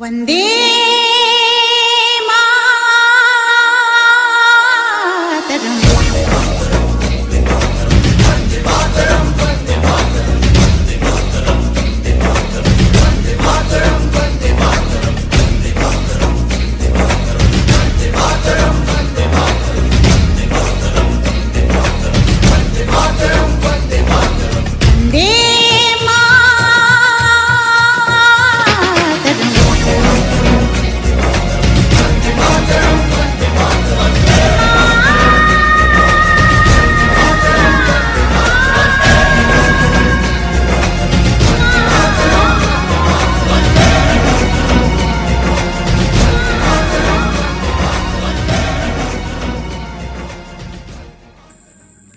वंदे मातरम।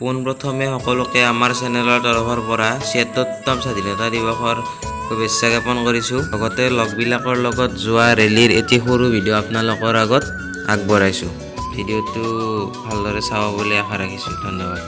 পোনপ্ৰথমে সকলোকে আমাৰ চেনেলৰ তৰফৰ পৰা ৭৬তম স্বাধীনতা দিৱসৰ শুভেচ্ছা জ্ঞাপন কৰিছোঁ। লগতে লগবিলাকৰ লগত যোৱা ৰেলীৰ এটি সৰু ভিডিঅ' আপোনালোকৰ আগত আগবঢ়াইছোঁ। ভিডিঅ'টো ভালদৰে চাব বুলি আশা ৰাখিছোঁ। ধন্যবাদ।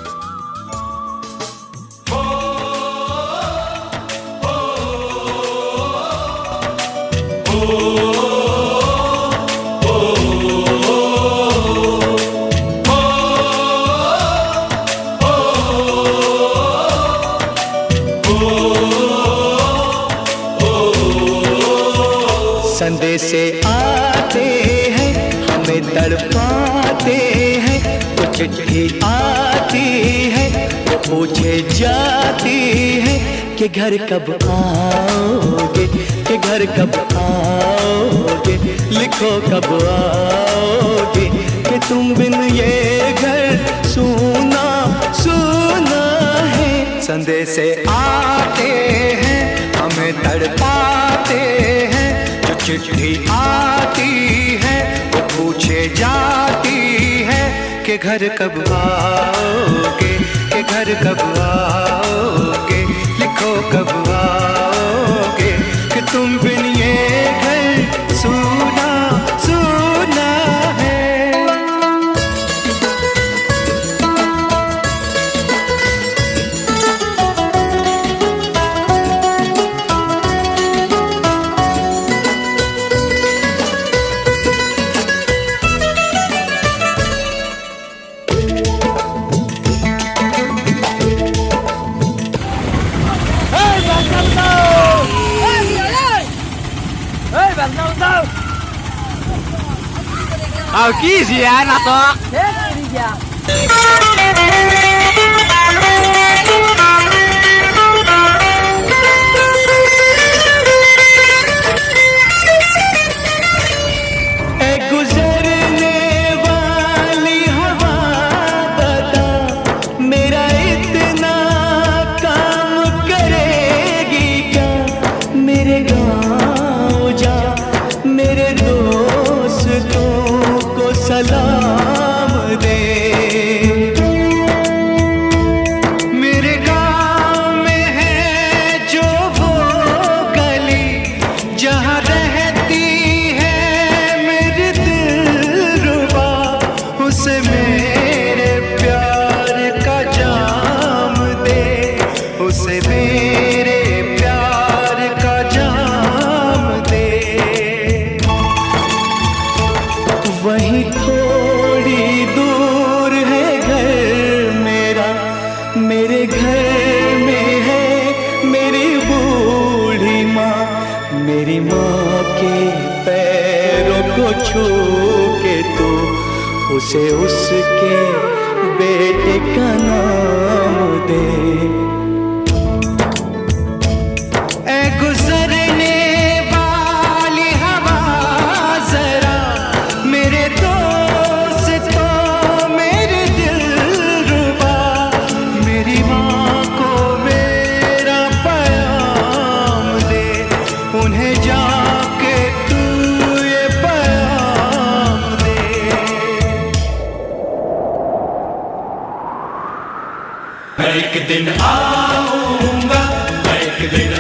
संदेशे आते हैं हमें तड़पाते हैं, कुछ चिट्ठी आती है वो पूछे जाती है कि घर कब आओगे, कि घर कब आओगे, लिखो कब आओगे, कि तुम बिन ये घर सूना सूना है। संदेशे आते हैं हमें तड़पाते हैं, चिट्ठी आती है वो पूछे जाती है कि घर कब आओगे, कि घर कब आओगे, लिखो कब आओगे, कि तुम बिन ये घर सूना सूना है। Aquí sih ya, natok. गुजरने वाली हवा बता मेरा इतना काम करेगी क्या, मेरे गाँव जा मेरे दोस्तों को सलाम दे। मेरे गाँव में है जो वो गली जहाँ रहती है मेरी दिलरुबा, उसे मेरे प्यार का जाम दे, उसे मेरे प्यार का जाम दे। वहीं थोड़ी दूर है घर मेरा, मेरे घर में है मेरी बूढ़ी माँ, मेरी माँ के पैरों को छू के तू उसे उसके बेटे का नाम दे। ऐ गुजरने वाली हवा जरा मेरे दोस्तों मेरे दिलरुबा, मेरी माँ को मेरा पैगाम दे, उन्हें जाके तू ये पैगाम दे। मैं एक दिन आऊंगा, मैं एक दिन